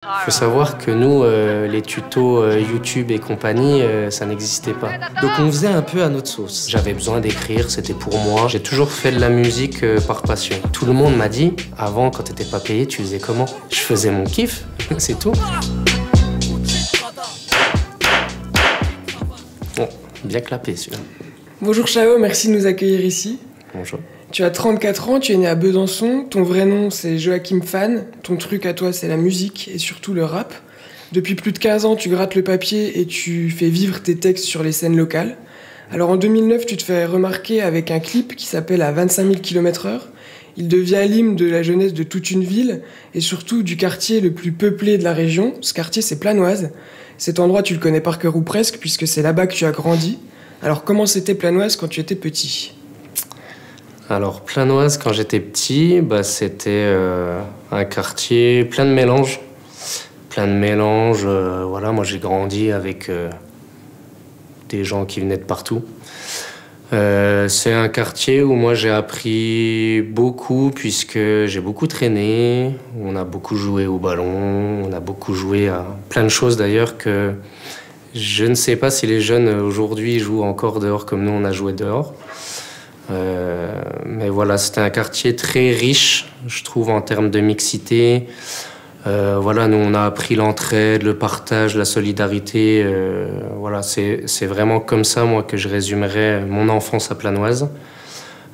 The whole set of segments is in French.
Il faut savoir que nous, les tutos YouTube et compagnie, ça n'existait pas. Donc on faisait un peu à notre sauce. J'avais besoin d'écrire, c'était pour moi. J'ai toujours fait de la musique par passion. Tout le monde m'a dit, avant, quand t'étais pas payé, tu faisais comment? Je faisais mon kiff, c'est tout. Bon, bien clapé celui-là. Bonjour Chao, merci de nous accueillir ici. Bonjour. Tu as 34 ans, tu es né à Besançon, ton vrai nom c'est Joachim Fan, ton truc à toi c'est la musique et surtout le rap. Depuis plus de 15 ans, tu grattes le papier et tu fais vivre tes textes sur les scènes locales. Alors en 2009, tu te fais remarquer avec un clip qui s'appelle À 25 000 km/h. Il devient l'hymne de la jeunesse de toute une ville et surtout du quartier le plus peuplé de la région. Ce quartier c'est Planoise. Cet endroit tu le connais par cœur ou presque puisque c'est là-bas que tu as grandi. Alors comment c'était Planoise quand tu étais petit ? Alors, Planoise, quand j'étais petit, c'était un quartier plein de mélanges. Plein de mélanges. Voilà, moi, j'ai grandi avec des gens qui venaient de partout. C'est un quartier où moi, j'ai appris beaucoup puisque j'ai beaucoup traîné. On a beaucoup joué au ballon. On a beaucoup joué à plein de choses, d'ailleurs, que je ne sais pas si les jeunes, aujourd'hui, jouent encore dehors comme nous, on a joué dehors. Mais voilà, c'était un quartier très riche, je trouve, en termes de mixité. Voilà, nous, on a appris l'entraide, le partage, la solidarité. Voilà, c'est vraiment comme ça, moi, que je résumerais mon enfance à Planoise.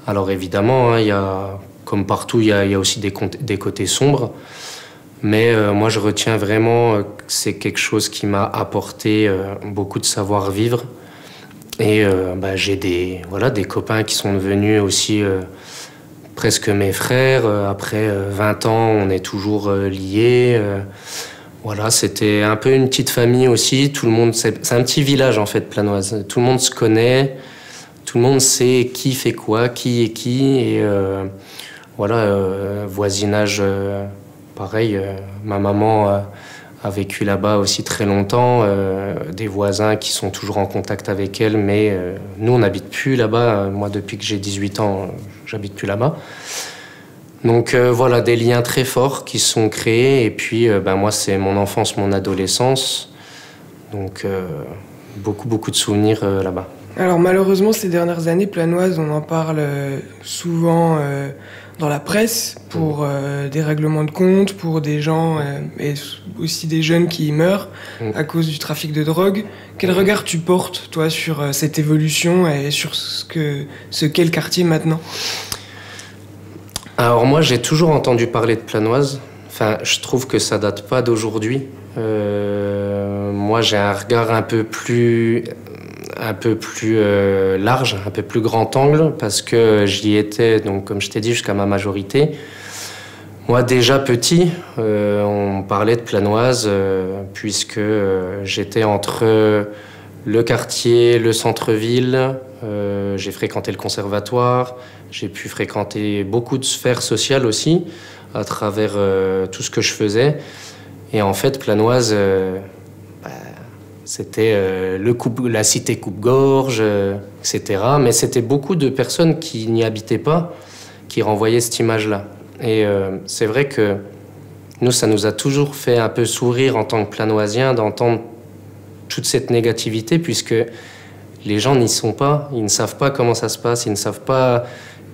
Alors, évidemment, hein, comme partout, il y a aussi des côtés sombres. Mais moi, je retiens vraiment que c'est quelque chose qui m'a apporté beaucoup de savoir-vivre. Et j'ai des copains qui sont devenus aussi presque mes frères. Après 20 ans, on est toujours liés. Voilà, c'était un peu une petite famille aussi. Tout le monde, c'est un petit village en fait, Planoise. Tout le monde se connaît. Tout le monde sait qui fait quoi, qui est qui. Et voisinage, pareil. Ma maman a vécu là-bas aussi très longtemps, des voisins qui sont toujours en contact avec elle, mais nous, on n'habite plus là-bas. Moi, depuis que j'ai 18 ans, j'habite plus là-bas. Donc voilà, des liens très forts qui sont créés. Et puis, moi, c'est mon enfance, mon adolescence. Donc, beaucoup de souvenirs là-bas. Alors malheureusement, ces dernières années, Planoise, on en parle souvent dans la presse pour des règlements de compte, pour des gens et aussi des jeunes qui y meurent à cause du trafic de drogue. Quel regard tu portes, toi, sur cette évolution et sur ce qu'est le quartier maintenant ? Alors moi, j'ai toujours entendu parler de Planoise. Enfin, je trouve que ça date pas d'aujourd'hui. Moi, j'ai un regard un peu plus large, un peu plus grand angle, parce que j'y étais, donc, comme je t'ai dit, jusqu'à ma majorité. Moi, déjà petit, on parlait de Planoise, puisque j'étais entre le quartier, le centre-ville. J'ai fréquenté le conservatoire. J'ai pu fréquenter beaucoup de sphères sociales aussi, à travers tout ce que je faisais. Et en fait, Planoise... c'était la cité coupe-gorge, etc. Mais c'était beaucoup de personnes qui n'y habitaient pas, qui renvoyaient cette image-là. Et c'est vrai que nous, ça nous a toujours fait un peu sourire en tant que Planoisiens d'entendre toute cette négativité, puisque les gens n'y sont pas, ils ne savent pas comment ça se passe, ils ne savent pas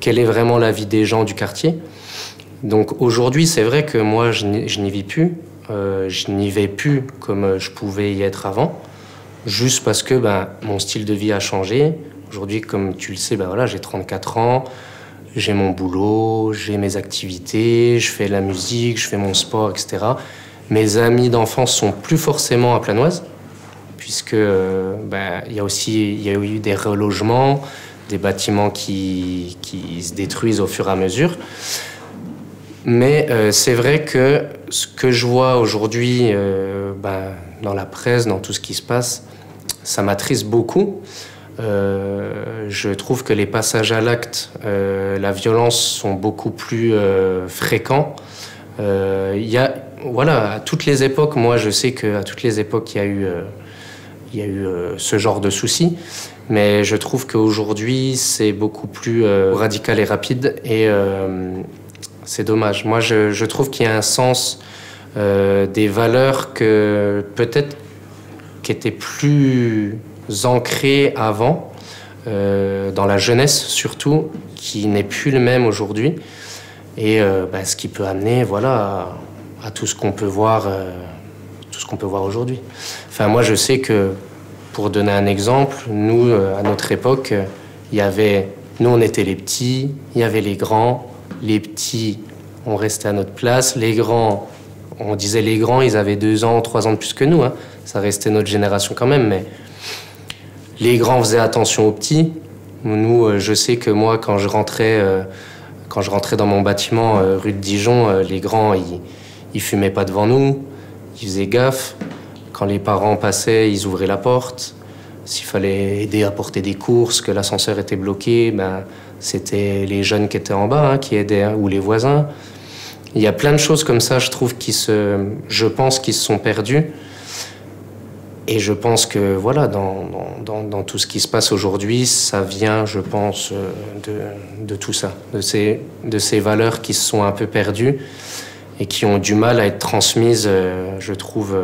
quelle est vraiment la vie des gens du quartier. Donc aujourd'hui, c'est vrai que moi, je n'y vis plus. Je n'y vais plus comme je pouvais y être avant, juste parce que mon style de vie a changé. Aujourd'hui, comme tu le sais, j'ai 34 ans, j'ai mon boulot, j'ai mes activités, je fais la musique, je fais mon sport, etc. Mes amis d'enfance sont plus forcément à Planoise, puisque il y a eu des relogements, des bâtiments qui se détruisent au fur et à mesure. Mais c'est vrai que ce que je vois aujourd'hui dans la presse, dans tout ce qui se passe, ça m'attriste beaucoup. Je trouve que les passages à l'acte, la violence sont beaucoup plus fréquents. À toutes les époques, moi je sais qu'à toutes les époques, il y a eu ce genre de soucis. Mais je trouve qu'aujourd'hui, c'est beaucoup plus radical et rapide. Et c'est dommage. Moi, je trouve qu'il y a un sens des valeurs que peut-être qui étaient plus ancrées avant, dans la jeunesse surtout, qui n'est plus le même aujourd'hui, et ce qui peut amener voilà, à tout ce qu'on peut voir, aujourd'hui. Enfin, moi, je sais que, pour donner un exemple, nous, à notre époque, nous, on était les petits, il y avait les grands. Les petits, on restait à notre place. Les grands, on disait les grands, ils avaient 2 ans, 3 ans de plus que nous. Hein. Ça restait notre génération quand même, mais les grands faisaient attention aux petits. Nous, je sais que moi, quand je rentrais dans mon bâtiment rue de Dijon, les grands, ils fumaient pas devant nous, ils faisaient gaffe. Quand les parents passaient, ils ouvraient la porte. S'il fallait aider à porter des courses, que l'ascenseur était bloqué, c'était les jeunes qui étaient en bas qui aidaient, ou les voisins. Il y a plein de choses comme ça, je trouve, je pense, qui se sont perdues. Et je pense que, voilà, dans tout ce qui se passe aujourd'hui, ça vient, je pense, de tout ça, de ces valeurs qui se sont un peu perdues et qui ont du mal à être transmises, je trouve,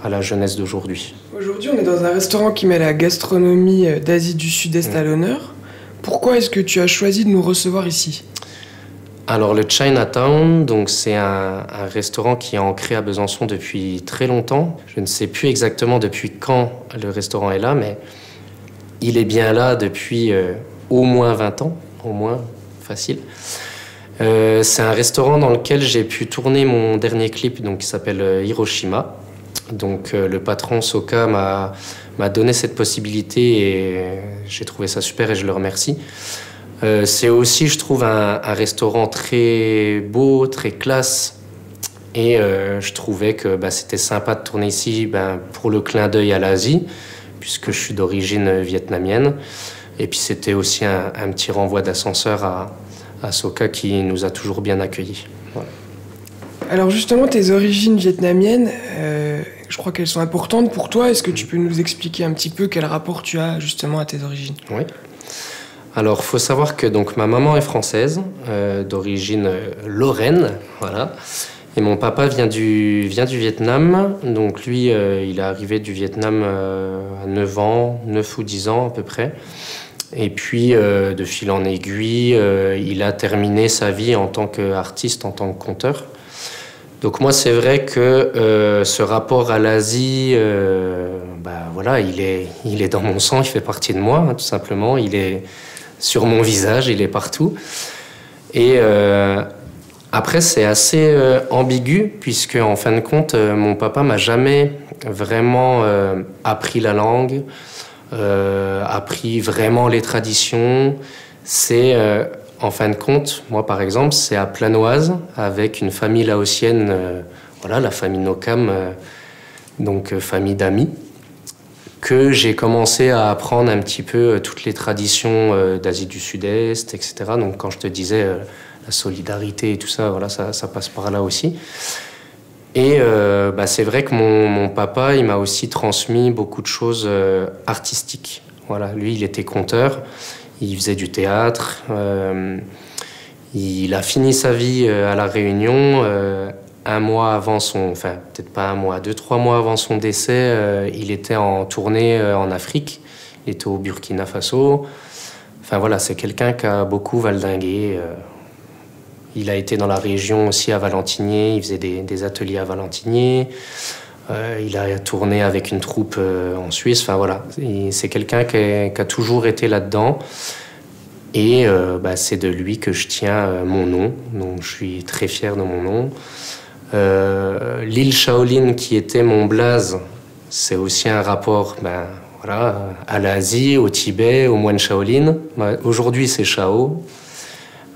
à la jeunesse d'aujourd'hui. Aujourd'hui, on est dans un restaurant qui met la gastronomie d'Asie du Sud-Est à l'honneur. Pourquoi est-ce que tu as choisi de nous recevoir ici ? Alors, le Chinatown, donc, c'est un restaurant qui est ancré à Besançon depuis très longtemps. Je ne sais plus exactement depuis quand le restaurant est là, mais il est bien là depuis au moins 20 ans, au moins, facile. C'est un restaurant dans lequel j'ai pu tourner mon dernier clip, donc, qui s'appelle Hiroshima. Donc le patron Soka m'a donné cette possibilité et j'ai trouvé ça super et je le remercie. C'est aussi, je trouve, un restaurant très beau, très classe. Et je trouvais que c'était sympa de tourner ici pour le clin d'œil à l'Asie, puisque je suis d'origine vietnamienne. Et puis c'était aussi un petit renvoi d'ascenseur à Soka qui nous a toujours bien accueillis. Voilà. Alors justement, tes origines vietnamiennes, je crois qu'elles sont importantes pour toi. Est-ce que tu peux nous expliquer un petit peu quel rapport tu as justement à tes origines ? Oui. Alors, il faut savoir que donc, ma maman est française, d'origine lorraine, voilà. Et mon papa vient du Vietnam. Donc lui, il est arrivé du Vietnam à 9 ans, 9 ou 10 ans à peu près. Et puis, de fil en aiguille, il a terminé sa vie en tant qu'artiste, en tant que conteur. Donc moi, c'est vrai que ce rapport à l'Asie, voilà, il est dans mon sang, il fait partie de moi, tout simplement. Il est sur mon visage, il est partout. Et après, c'est assez ambigu, puisque en fin de compte, mon papa m'a jamais vraiment appris la langue, appris vraiment les traditions. C'est... En fin de compte, moi par exemple, c'est à Planoise, avec une famille laotienne, voilà, la famille Nokam, donc famille d'amis, que j'ai commencé à apprendre un petit peu toutes les traditions d'Asie du Sud-Est, etc. Donc quand je te disais la solidarité et tout ça, voilà, ça passe par là aussi. Et c'est vrai que mon papa, il m'a aussi transmis beaucoup de choses artistiques. Voilà, lui, il était conteur. Il faisait du théâtre. Il a fini sa vie à La Réunion. 1 mois avant enfin, peut-être pas 1 mois, 2-3 mois avant son décès, il était en tournée en Afrique. Il était au Burkina Faso. Enfin voilà, c'est quelqu'un qui a beaucoup valdingué. Il a été dans la région aussi à Valentinier. Il faisait des ateliers à Valentinier. Il a tourné avec une troupe en Suisse. Enfin voilà, c'est quelqu'un qui a toujours été là-dedans. Et c'est de lui que je tiens mon nom. Donc je suis très fier de mon nom. L'île Shaolin, qui était mon blaze, c'est aussi un rapport voilà, à l'Asie, au Tibet, aux moines Shaolin. Aujourd'hui, c'est Shao.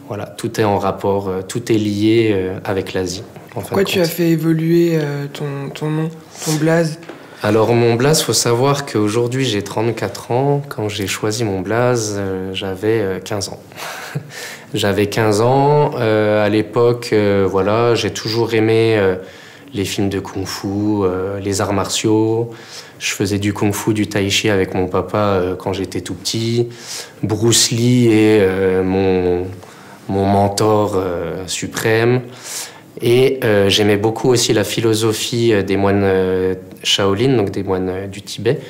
Voilà, tout est en rapport, tout est lié avec l'Asie. Pourquoi tu as fait évoluer ton nom, ton blaze ? Alors mon blaze, faut savoir qu'aujourd'hui j'ai 34 ans. Quand j'ai choisi mon blaze, j'avais 15 ans. J'avais 15 ans. À l'époque, voilà, j'ai toujours aimé les films de kung-fu, les arts martiaux. Je faisais du kung-fu, du tai chi avec mon papa quand j'étais tout petit. Bruce Lee est mon mentor suprême. Et j'aimais beaucoup aussi la philosophie des moines Shaolin, donc des moines du Tibet,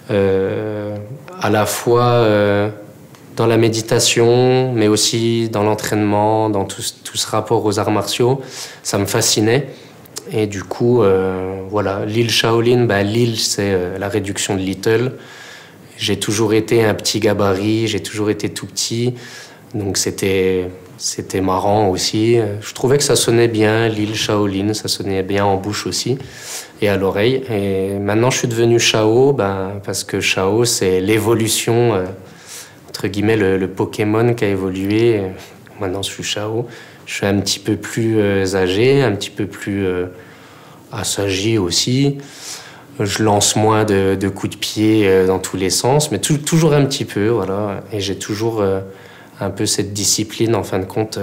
à la fois dans la méditation, mais aussi dans l'entraînement, dans tout ce rapport aux arts martiaux. Ça me fascinait. Et du coup, voilà, l'île Shaolin, l'île, c'est la réduction de Little. J'ai toujours été un petit gabarit, j'ai toujours été tout petit. Donc c'était marrant aussi. Je trouvais que ça sonnait bien, l'île Shaolin, ça sonnait bien en bouche aussi et à l'oreille. Et maintenant, je suis devenu Shao, parce que Shao, c'est l'évolution, entre guillemets, le Pokémon qui a évolué. Maintenant, je suis Shao. Je suis un petit peu plus âgé, un petit peu plus assagi aussi. Je lance moins de coups de pied dans tous les sens, mais toujours un petit peu, voilà. Et j'ai toujours un peu cette discipline, en fin de compte,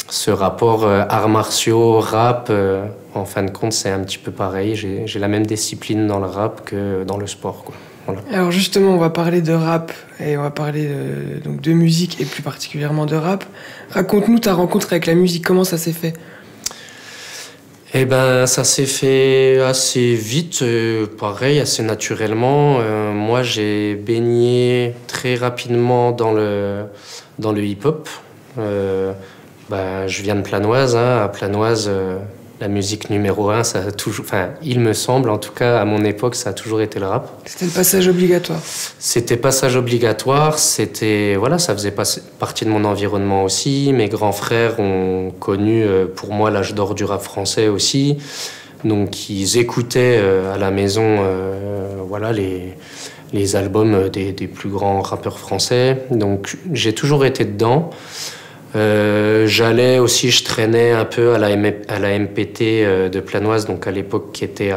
ce rapport arts martiaux, rap, en fin de compte, c'est un petit peu pareil. J'ai la même discipline dans le rap que dans le sport, quoi. Voilà. Alors justement, on va parler de rap et on va parler donc de musique et plus particulièrement de rap. Raconte-nous ta rencontre avec la musique, comment ça s'est fait? Eh ben, ça s'est fait assez vite, pareil, assez naturellement. Moi, j'ai baigné très rapidement dans le hip-hop. Je viens de Planoise, hein. À Planoise, la musique numéro 1, ça a toujours, enfin, il me semble, en tout cas, à mon époque, ça a toujours été le rap. C'était le passage obligatoire. C'était passage obligatoire, voilà, ça faisait partie de mon environnement aussi. Mes grands frères ont connu, pour moi, l'âge d'or du rap français aussi. Donc, ils écoutaient à la maison, voilà, les albums des plus grands rappeurs français. Donc, j'ai toujours été dedans. J'allais aussi, je traînais un peu à la MPT de Planoise, donc à l'époque qui était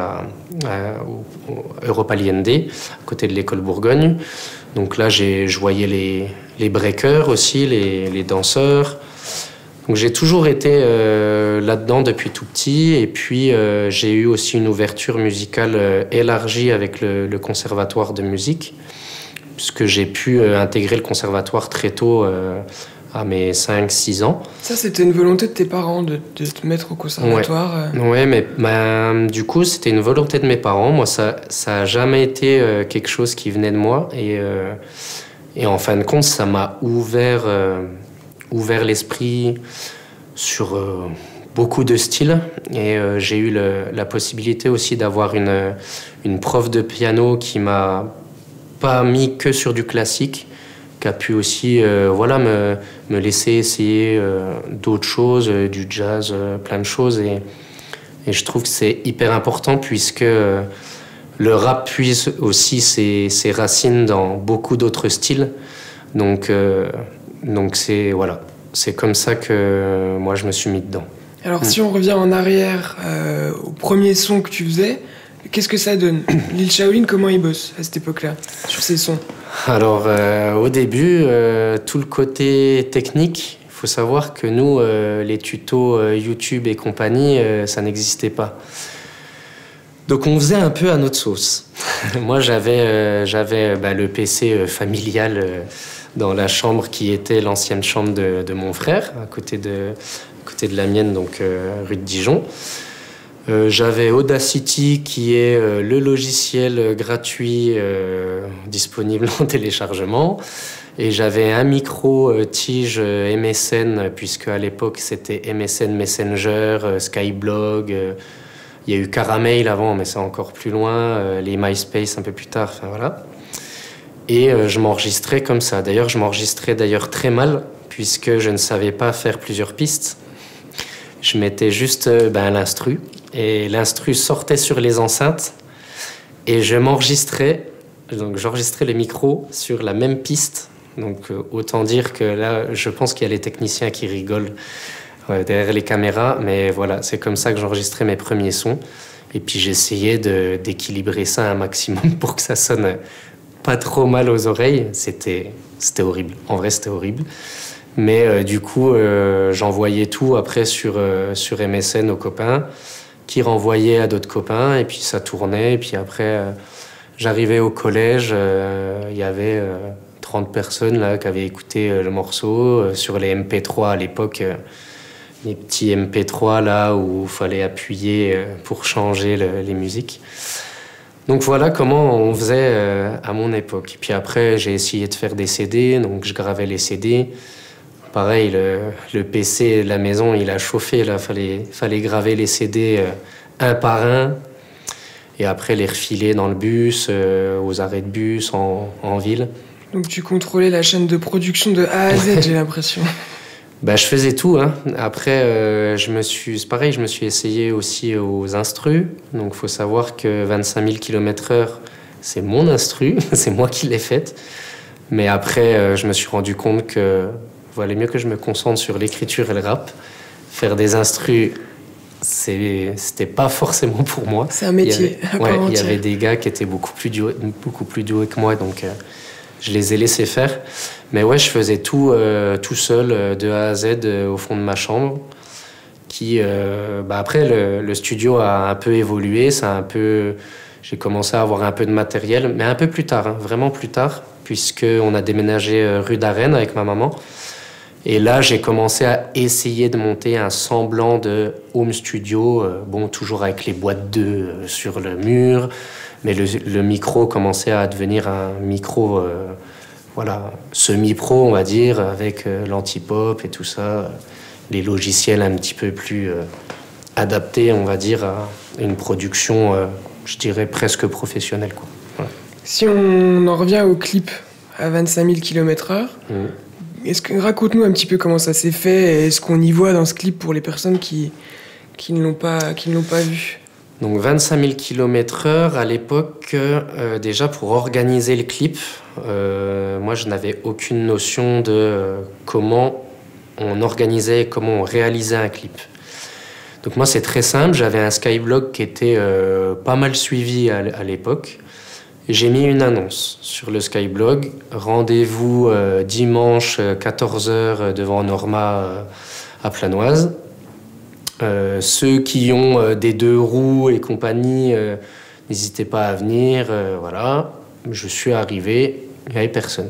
au Europa Liende, à côté de l'école Bourgogne. Donc là, je voyais les breakers aussi, les danseurs. Donc j'ai toujours été là-dedans depuis tout petit. Et puis j'ai eu aussi une ouverture musicale élargie avec le conservatoire de musique, puisque j'ai pu intégrer le conservatoire très tôt, à mes 5-6 ans. Ça, c'était une volonté de tes parents de te mettre au conservatoire? Ouais, mais du coup, c'était une volonté de mes parents. Moi, ça a jamais été quelque chose qui venait de moi. Et en fin de compte, ça m'a ouvert l'esprit sur beaucoup de styles. Et j'ai eu la possibilité aussi d'avoir une prof de piano qui m'a pas mis que sur du classique, qui a pu aussi me laisser essayer d'autres choses, du jazz, plein de choses. Et je trouve que c'est hyper important puisque le rap puise aussi ses racines dans beaucoup d'autres styles. Donc c'est comme ça que moi je me suis mis dedans. Alors si on revient en arrière au premier son que tu faisais, qu'est-ce que ça donne? L'île Shaolin, comment il bosse à cette époque-là, sur ses sons? Alors, au début, tout le côté technique, il faut savoir que nous, les tutos YouTube et compagnie, ça n'existait pas. Donc, on faisait un peu à notre sauce. Moi, j'avais le PC familial dans la chambre qui était l'ancienne chambre de mon frère, à côté de la mienne, donc rue de Dijon. J'avais Audacity qui est le logiciel gratuit disponible en téléchargement, et j'avais un micro tige MSN, puisque à l'époque c'était MSN Messenger, Skyblog, il y a eu Caramel avant, mais c'est encore plus loin, les MySpace un peu plus tard, enfin voilà. Et je m'enregistrais comme ça. D'ailleurs, je m'enregistrais très mal, puisque je ne savais pas faire plusieurs pistes. Je mettais juste l'instru, et l'instru sortait sur les enceintes, et je m'enregistrais, donc j'enregistrais le micro sur la même piste. Donc autant dire que là, je pense qu'il y a les techniciens qui rigolent derrière les caméras, mais voilà, c'est comme ça que j'enregistrais mes premiers sons. Et puis j'essayais d'équilibrer ça un maximum pour que ça sonne pas trop mal aux oreilles. C'était horrible, en vrai c'était horrible. Mais du coup, j'envoyais tout après sur MSN aux copains, qui renvoyaient à d'autres copains, et puis ça tournait. Et puis après, j'arrivais au collège, il y avait 30 personnes là, qui avaient écouté le morceau. Sur les MP3 à l'époque, les petits MP3 là où il fallait appuyer pour changer les musiques. Donc voilà comment on faisait à mon époque. Puis après, j'ai essayé de faire des CD, donc je gravais les CD. Pareil, le PC de la maison, il a chauffé, là, fallait graver les CD un par un. Et après, les refiler dans le bus, aux arrêts de bus, en ville. Donc tu contrôlais la chaîne de production de A à Z, j'ai l'impression. Bah, je faisais tout, hein. Après, c'est pareil, je me suis essayé aussi aux instrus. Donc, il faut savoir que 25 000 km/h, c'est mon instru, c'est moi qui l'ai faite. Mais après, je me suis rendu compte que valait mieux que je me concentre sur l'écriture et le rap. Faire des instrus, c'était pas forcément pour moi. C'est un métier. Il y avait des gars qui étaient beaucoup plus doués que moi, donc je les ai laissés faire. Mais ouais, je faisais tout seul, de A à Z, au fond de ma chambre. Après, le studio a un peu évolué, j'ai commencé à avoir un peu de matériel, mais un peu plus tard, hein, vraiment plus tard, puisqu'on a déménagé rue d'Arène avec ma maman. Et là, j'ai commencé à essayer de monter un semblant de home studio, toujours avec les boîtes d'œufs sur le mur, mais le micro commençait à devenir un micro, semi-pro, on va dire, avec l'anti-pop et tout ça, les logiciels un petit peu plus adaptés, on va dire, à une production, je dirais, presque professionnelle, quoi. Ouais. Si on en revient au clip à 25 000 km/h, raconte-nous un petit peu comment ça s'est fait et ce qu'on y voit dans ce clip pour les personnes qui ne l'ont pas vu. Donc 25 000 km/h à l'époque, déjà pour organiser le clip, moi je n'avais aucune notion de comment on organisait, comment on réalisait un clip. Donc moi c'est très simple, j'avais un Skyblog qui était pas mal suivi à l'époque. J'ai mis une annonce sur le Skyblog, rendez-vous dimanche 14h devant Norma à Planoise. Ceux qui ont des 2 roues et compagnie, n'hésitez pas à venir. Voilà, je suis arrivé, il n'y avait personne.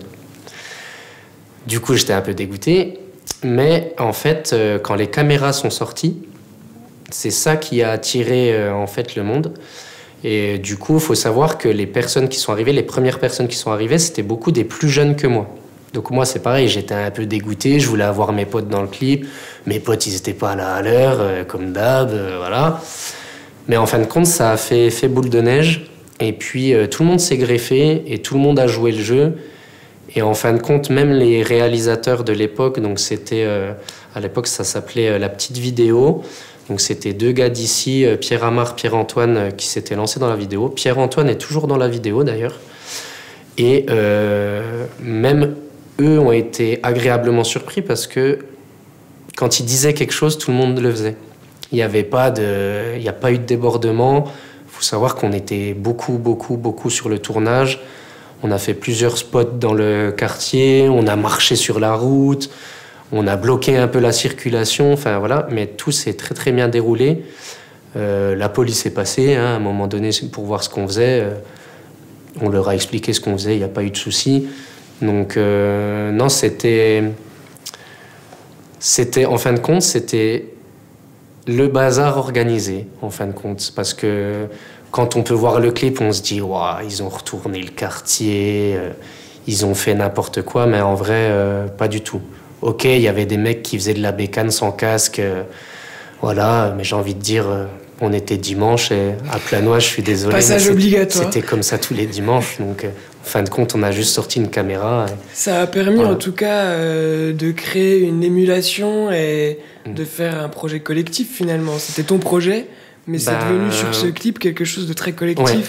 Du coup, j'étais un peu dégoûté, mais en fait, quand les caméras sont sorties, c'est ça qui a attiré en fait le monde. Et du coup, il faut savoir que les premières personnes qui sont arrivées, c'était beaucoup des plus jeunes que moi. Donc moi, c'est pareil, j'étais un peu dégoûté, je voulais avoir mes potes dans le clip. Mes potes, ils n'étaient pas là à l'heure, comme d'hab, voilà. Mais en fin de compte, ça a fait boule de neige. Et puis, tout le monde s'est greffé et tout le monde a joué le jeu. Et en fin de compte, même les réalisateurs de l'époque, donc c'était, à l'époque, ça s'appelait La Petite Vidéo. Donc c'était 2 gars d'ici, Pierre Amar, Pierre-Antoine, qui s'étaient lancés dans la vidéo. Pierre-Antoine est toujours dans la vidéo d'ailleurs. Et même eux ont été agréablement surpris parce que quand ils disaient quelque chose, tout le monde le faisait. Il n'y a pas eu de débordement. Il faut savoir qu'on était beaucoup sur le tournage. On a fait plusieurs spots dans le quartier, on a marché sur la route. On a bloqué un peu la circulation, enfin voilà, mais tout s'est très bien déroulé. La police est passée à un moment donné pour voir ce qu'on faisait. On leur a expliqué ce qu'on faisait, il n'y a pas eu de souci. Donc non, c'était en fin de compte, c'était le bazar organisé, en fin de compte. Parce que quand on peut voir le clip, on se dit waouh, ils ont retourné le quartier, ils ont fait n'importe quoi, mais en vrai, pas du tout. Ok, il y avait des mecs qui faisaient de la bécane sans casque, voilà, mais j'ai envie de dire, on était dimanche et à Planoise, je suis désolé. Passage obligatoire. C'était comme ça tous les dimanches, donc en fin de compte, on a juste sorti une caméra. Ça a permis en tout cas de créer une émulation et de faire un projet collectif finalement. C'était ton projet, mais c'est devenu sur ce clip quelque chose de très collectif. Ouais.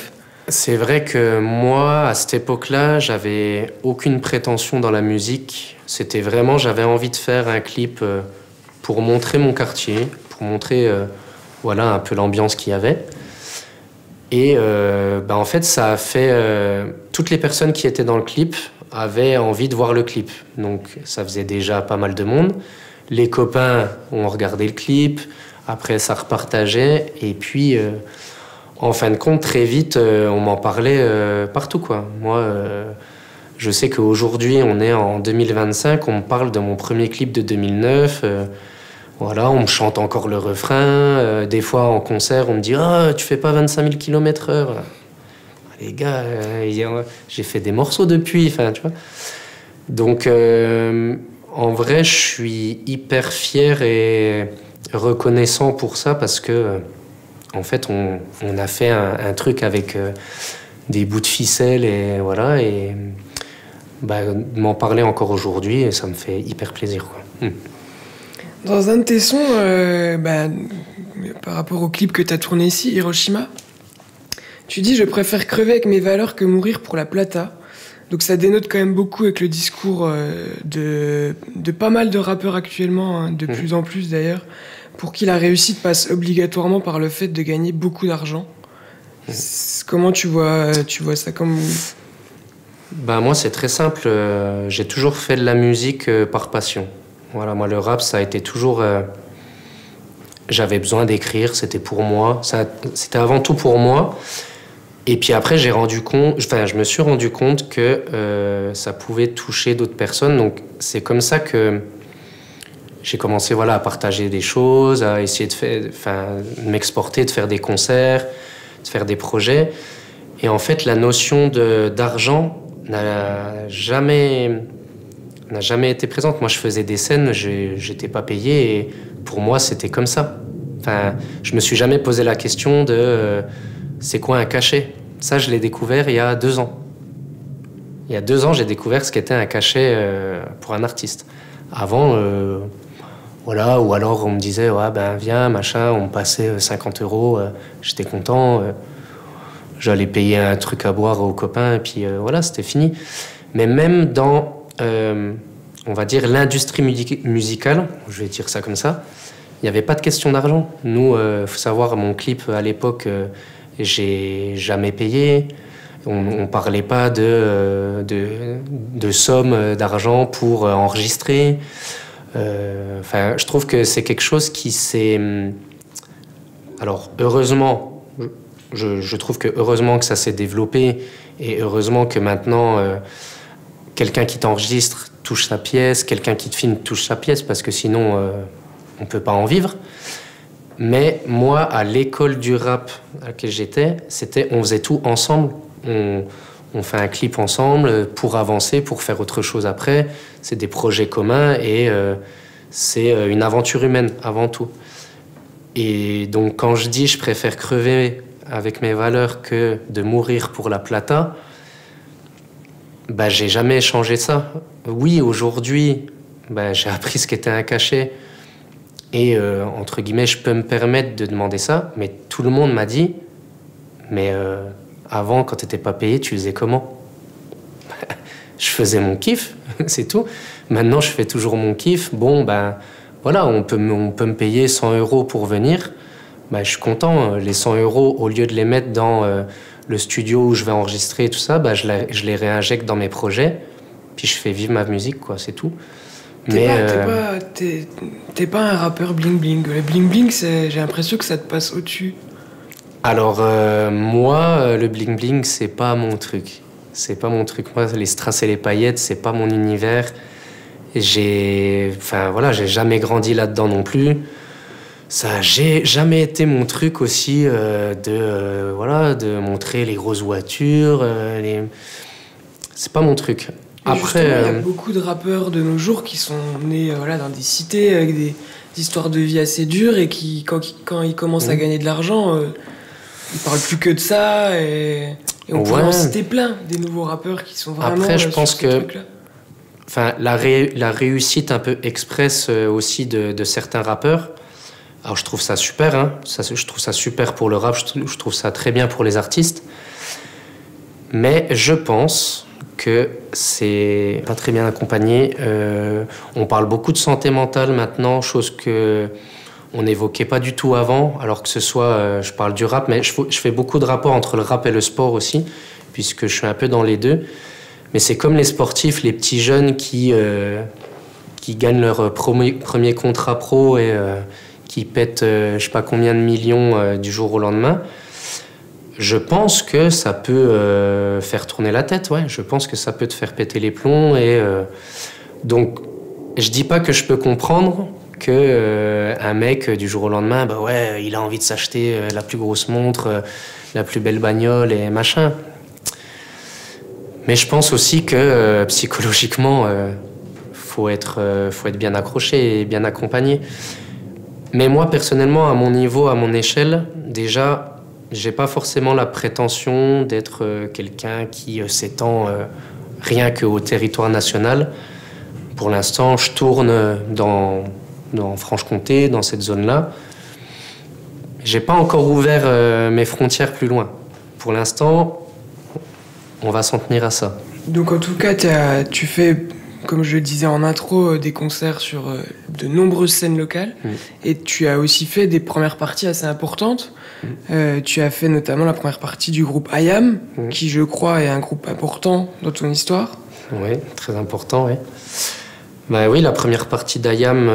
C'est vrai que moi, à cette époque-là, j'avais aucune prétention dans la musique. C'était vraiment, j'avais envie de faire un clip pour montrer mon quartier, pour montrer un peu l'ambiance qu'il y avait. Et en fait, ça a fait... toutes les personnes qui étaient dans le clip avaient envie de voir le clip. Donc ça faisait déjà pas mal de monde. Les copains ont regardé le clip, après ça repartageait, et puis... en fin de compte, très vite, on m'en parlait partout, quoi. Moi, je sais qu'aujourd'hui, on est en 2025, on me parle de mon premier clip de 2009. Voilà, on me chante encore le refrain. Des fois, en concert, on me dit « Ah, tu fais pas 25 000 km/h ?» Les gars, j'ai fait des morceaux depuis, enfin, tu vois. Donc, en vrai, je suis hyper fier et reconnaissant pour ça parce que, en fait, on a fait un truc avec des bouts de ficelle et voilà. Et bah, m'en parler encore aujourd'hui, ça me fait hyper plaisir, quoi. Dans un de tes sons, par rapport au clip que tu as tourné ici, Hiroshima, tu dis « Je préfère crever avec mes valeurs que mourir pour la plata ». Donc ça dénote quand même beaucoup avec le discours de pas mal de rappeurs actuellement, hein, de plus en plus d'ailleurs, pour qui la réussite passe obligatoirement par le fait de gagner beaucoup d'argent. Comment tu vois ça comme... Bah, moi, c'est très simple. J'ai toujours fait de la musique par passion. Voilà, moi, le rap, ça a été toujours... j'avais besoin d'écrire, c'était pour moi. C'était avant tout pour moi. Et puis après, je me suis rendu compte que ça pouvait toucher d'autres personnes. Donc, c'est comme ça que j'ai commencé à partager des choses, à essayer de m'exporter, de faire des concerts, de faire des projets. Et en fait, la notion d'argent n'a jamais été présente. Moi, je faisais des scènes, j'étais pas payé et pour moi, c'était comme ça. Enfin, je me suis jamais posé la question de c'est quoi un cachet. Ça, je l'ai découvert il y a 2 ans. Il y a 2 ans, j'ai découvert ce qu'était un cachet pour un artiste. Avant, voilà, ou alors on me disait ouais, ben viens, machin, on me passait 50 €, j'étais content. J'allais payer un truc à boire aux copains, et puis voilà, c'était fini. Mais même dans, on va dire, l'industrie musicale, je vais dire ça comme ça, il n'y avait pas de question d'argent. Nous, faut savoir, mon clip, à l'époque, j'ai jamais payé. On parlait pas de sommes d'argent pour enregistrer. Enfin, je trouve que c'est quelque chose qui s'est... Alors, heureusement... Je trouve que heureusement que ça s'est développé et heureusement que maintenant quelqu'un qui t'enregistre touche sa pièce, quelqu'un qui te filme touche sa pièce parce que sinon on peut pas en vivre. Mais moi, à l'école du rap à laquelle j'étais, on faisait tout ensemble. On fait un clip ensemble pour avancer, pour faire autre chose après. C'est des projets communs et c'est une aventure humaine avant tout. Et donc quand je dis je préfère crever avec mes valeurs que de mourir pour la plata, bah, j'ai jamais changé ça. Oui, aujourd'hui, bah, j'ai appris ce qu'était un cachet et entre guillemets, je peux me permettre de demander ça, mais tout le monde m'a dit mais avant, quand t'étais pas payé, tu faisais comment? Je faisais mon kiff, c'est tout. Maintenant, je fais toujours mon kiff. Bon, ben voilà, on peut me payer 100 € pour venir. Bah, je suis content. Les 100 €, au lieu de les mettre dans le studio où je vais enregistrer et tout ça, bah, je les réinjecte dans mes projets. Puis je fais vivre ma musique, quoi, c'est tout. T'es pas un rappeur bling-bling. Le bling-bling, j'ai l'impression que ça te passe au-dessus. Alors, moi, le bling-bling, c'est pas mon truc. C'est pas mon truc. Moi, les strass et les paillettes, c'est pas mon univers. J'ai jamais grandi là-dedans non plus. Ça j'ai jamais été mon truc aussi de montrer les grosses voitures. C'est pas mon truc. Après, il y a beaucoup de rappeurs de nos jours qui sont nés dans des cités avec des histoires de vie assez dures et qui, quand ils commencent à gagner de l'argent, ils parlent plus que de ça. Et on pourrait en citer plein des nouveaux rappeurs qui sont vraiment. Après, je pense que la réussite un peu express aussi de certains rappeurs. Alors je trouve ça super, hein. Je trouve ça super pour le rap, je trouve ça très bien pour les artistes. Mais je pense que c'est pas très bien accompagné. On parle beaucoup de santé mentale maintenant, chose que on n'évoquait pas du tout avant, alors que ce soit, je parle du rap, mais je fais beaucoup de rapports entre le rap et le sport aussi, puisque je suis un peu dans les deux. Mais c'est comme les sportifs, les petits jeunes qui gagnent leur premier contrat pro et qui pètent je sais pas combien de millions du jour au lendemain. Je pense que ça peut faire tourner la tête, ouais. Je pense que ça peut te faire péter les plombs. Et donc, je dis pas que je peux comprendre, que un mec du jour au lendemain, bah ouais, il a envie de s'acheter la plus grosse montre, la plus belle bagnole et machin. Mais je pense aussi que psychologiquement, faut être bien accroché et bien accompagné. Mais moi, personnellement, à mon niveau, à mon échelle, déjà, j'ai pas forcément la prétention d'être quelqu'un qui s'étend rien qu'au territoire national. Pour l'instant, je tourne dans Franche-Comté, dans cette zone-là. J'ai pas encore ouvert mes frontières plus loin. Pour l'instant, on va s'en tenir à ça. Donc en tout cas, tu fais, comme je le disais en intro, des concerts sur de nombreuses scènes locales. Et tu as aussi fait des premières parties assez importantes. Tu as fait notamment la première partie du groupe IAM, qui je crois est un groupe important dans ton histoire. Oui, très important, oui. Bah oui, la première partie d'IAM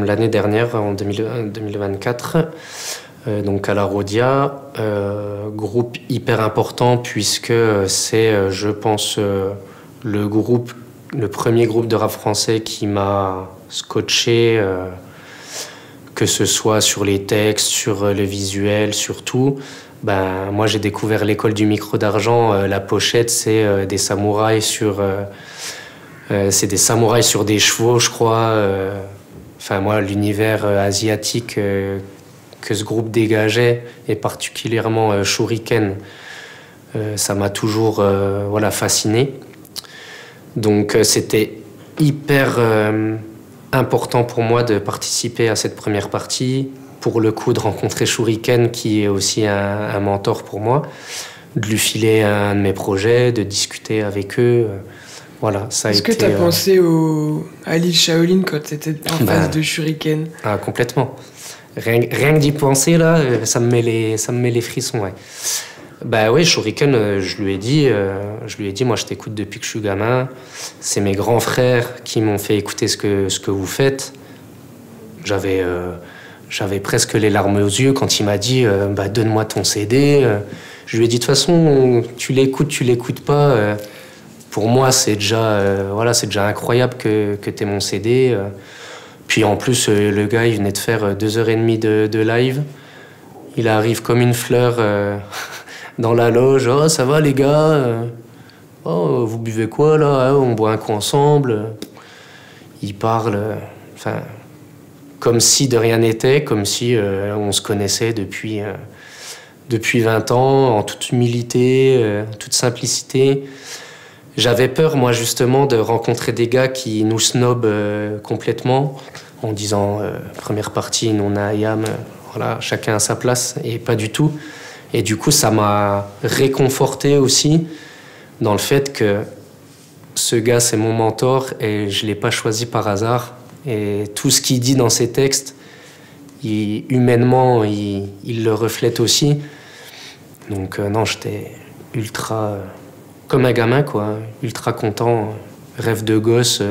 l'année dernière, en 2024, donc à la Rhodia, groupe hyper important puisque c'est, je pense, le premier groupe de rap français qui m'a scotché, que ce soit sur les textes, sur le visuel, sur tout. Ben, moi, j'ai découvert l'école du micro d'argent. La pochette, c'est des samouraïs sur... c'est des samouraïs sur des chevaux, je crois. Enfin, moi, l'univers asiatique que ce groupe dégageait, et particulièrement Shuriken, ça m'a toujours voilà, fasciné. Donc, c'était hyper important pour moi de participer à cette première partie. Pour le coup, de rencontrer Shuriken, qui est aussi un mentor pour moi, de lui filer un de mes projets, de discuter avec eux. Voilà, ça a été... Est-ce que tu as pensé à l'île Shaolin quand tu étais en face de Shuriken? Ah, complètement. Rien que d'y penser, là, ça me met les frissons, ouais. Bah oui, Shuriken, je lui ai dit, moi je t'écoute depuis que je suis gamin. C'est mes grands frères qui m'ont fait écouter ce que vous faites. J'avais presque les larmes aux yeux quand il m'a dit bah, donne-moi ton CD. Je lui ai dit de toute façon, tu l'écoutes pas. Pour moi, c'est déjà incroyable que t'aies mon CD. Puis en plus, le gars, il venait de faire 2h30 de live. Il arrive comme une fleur dans la loge. Oh, ça va les gars? Oh, vous buvez quoi là? On boit un coup ensemble. Il parle, comme si de rien n'était, comme si on se connaissait depuis 20 ans, en toute humilité, toute simplicité. J'avais peur, moi, justement, de rencontrer des gars qui nous snobent complètement, en disant première partie, nous on a IAM, voilà, chacun à sa place, et pas du tout. Et du coup, ça m'a réconforté aussi dans le fait que ce gars, c'est mon mentor et je ne l'ai pas choisi par hasard. Et tout ce qu'il dit dans ses textes, humainement, il le reflète aussi. Donc non, j'étais ultra... comme un gamin, quoi. Ultra content, rêve de gosse,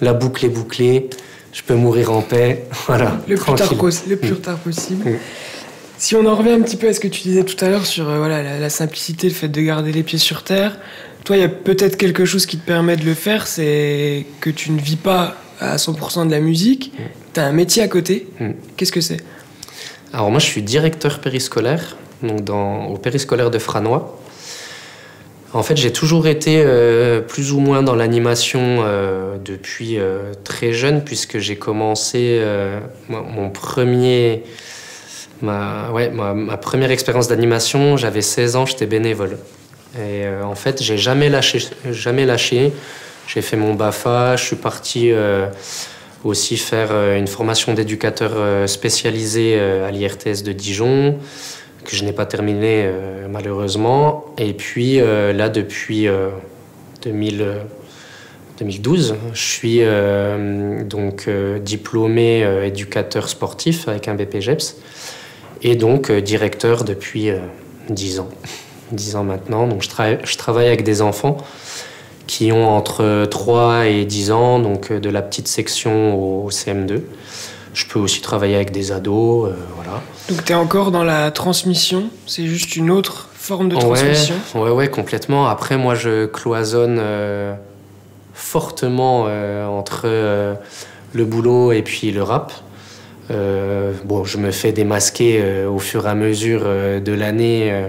la boucle est bouclée, je peux mourir en paix, voilà. Le plus tard possible. Si on en revient un petit peu à ce que tu disais tout à l'heure sur la simplicité, le fait de garder les pieds sur terre, toi, il y a peut-être quelque chose qui te permet de le faire, c'est que tu ne vis pas à 100% de la musique, tu as un métier à côté. Qu'est-ce que c'est? Alors moi, je suis directeur périscolaire, donc au périscolaire de Franois. En fait, j'ai toujours été plus ou moins dans l'animation depuis très jeune, puisque j'ai commencé ma première expérience d'animation, j'avais 16 ans, j'étais bénévole. Et en fait, j'ai jamais lâché. J'ai fait mon BAFA, je suis parti aussi faire une formation d'éducateur spécialisé à l'IRTS de Dijon, que je n'ai pas terminé malheureusement. Et puis là, depuis 2012, je suis donc diplômé éducateur sportif avec un BPGEPS et donc directeur depuis 10 ans. 10 ans maintenant. Donc je travaille avec des enfants qui ont entre 3 et 10 ans, donc de la petite section au CM2. Je peux aussi travailler avec des ados, voilà. Donc tu es encore dans la transmission, c'est juste une autre forme de transmission? Ouais, complètement. Après, moi, je cloisonne fortement entre le boulot et puis le rap. Bon, je me fais démasquer au fur et à mesure de l'année,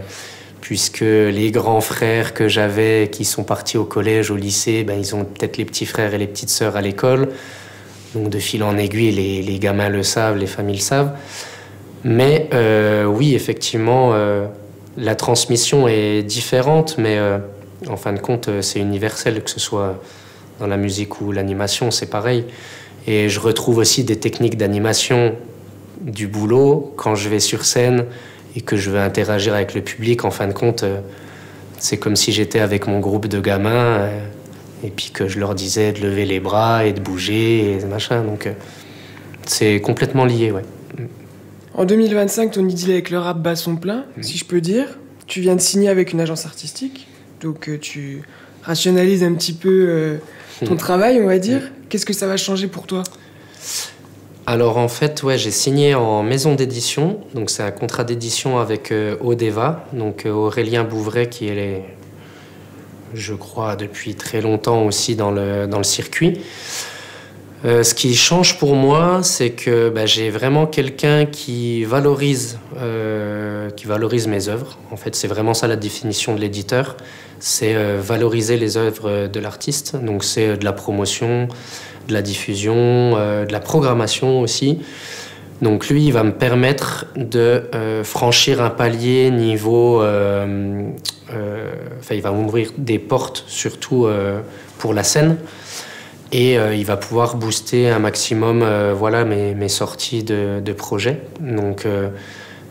puisque les grands frères que j'avais qui sont partis au collège, au lycée, ben, ils ont peut-être les petits frères et les petites sœurs à l'école. Donc de fil en aiguille, les gamins le savent, les familles le savent. Mais oui, effectivement, la transmission est différente, mais en fin de compte, c'est universel, que ce soit dans la musique ou l'animation, c'est pareil. Et je retrouve aussi des techniques d'animation du boulot quand je vais sur scène et que je veux interagir avec le public. En fin de compte, c'est comme si j'étais avec mon groupe de gamins et puis que je leur disais de lever les bras et de bouger et machin. Donc c'est complètement lié, ouais. En 2025, ton idylle avec le rap bat son plein, si je peux dire. Tu viens de signer avec une agence artistique, donc tu rationalises un petit peu ton travail, on va dire. Qu'est-ce que ça va changer pour toi? Alors en fait, ouais, j'ai signé en maison d'édition, donc c'est un contrat d'édition avec Odeva, donc Aurélien Bouvray qui est, je crois, depuis très longtemps aussi dans le circuit. Ce qui change pour moi, c'est que j'ai vraiment quelqu'un qui valorise mes œuvres. En fait, c'est vraiment ça la définition de l'éditeur. C'est valoriser les œuvres de l'artiste. Donc c'est de la promotion, de la diffusion, de la programmation aussi. Donc lui, il va me permettre de franchir un palier niveau... il va m'ouvrir des portes, surtout pour la scène. Et il va pouvoir booster un maximum mes sorties de projets. Donc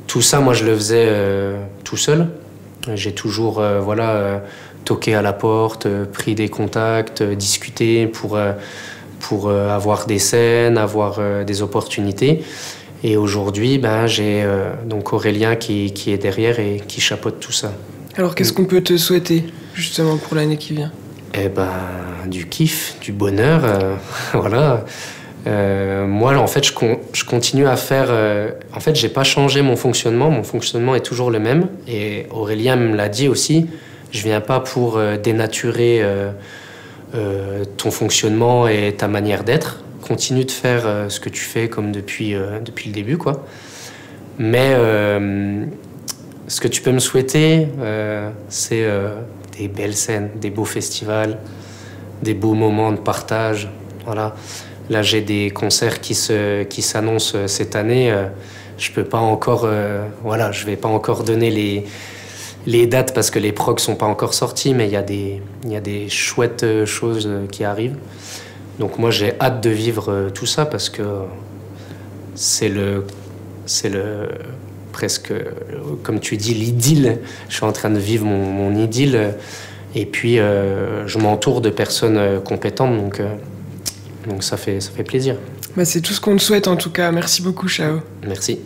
tout ça, moi, je le faisais tout seul. J'ai toujours toqué à la porte, pris des contacts, discuté pour avoir des scènes, avoir des opportunités. Et aujourd'hui, j'ai donc Aurélien qui est derrière et qui chapeaute tout ça. Alors qu'est-ce qu'on peut te souhaiter justement pour l'année qui vient? Du kiff, du bonheur, voilà. Moi, en fait, je continue à faire... en fait, j'ai pas changé mon fonctionnement est toujours le même. Et Aurélien me l'a dit aussi, je viens pas pour dénaturer ton fonctionnement et ta manière d'être. Continue de faire ce que tu fais comme depuis le début, quoi. Mais ce que tu peux me souhaiter, c'est... des belles scènes, des beaux festivals, des beaux moments de partage. Voilà. Là, j'ai des concerts qui s'annoncent cette année. Je peux pas encore, je vais pas encore donner les dates parce que les progs sont pas encore sortis, mais il y a des chouettes choses qui arrivent. Donc moi, j'ai hâte de vivre tout ça parce que c'est presque, comme tu dis, l'idylle. Je suis en train de vivre mon idylle. Et puis, je m'entoure de personnes compétentes. Donc ça fait plaisir. C'est tout ce qu'on te souhaite en tout cas. Merci beaucoup, Chao. Merci.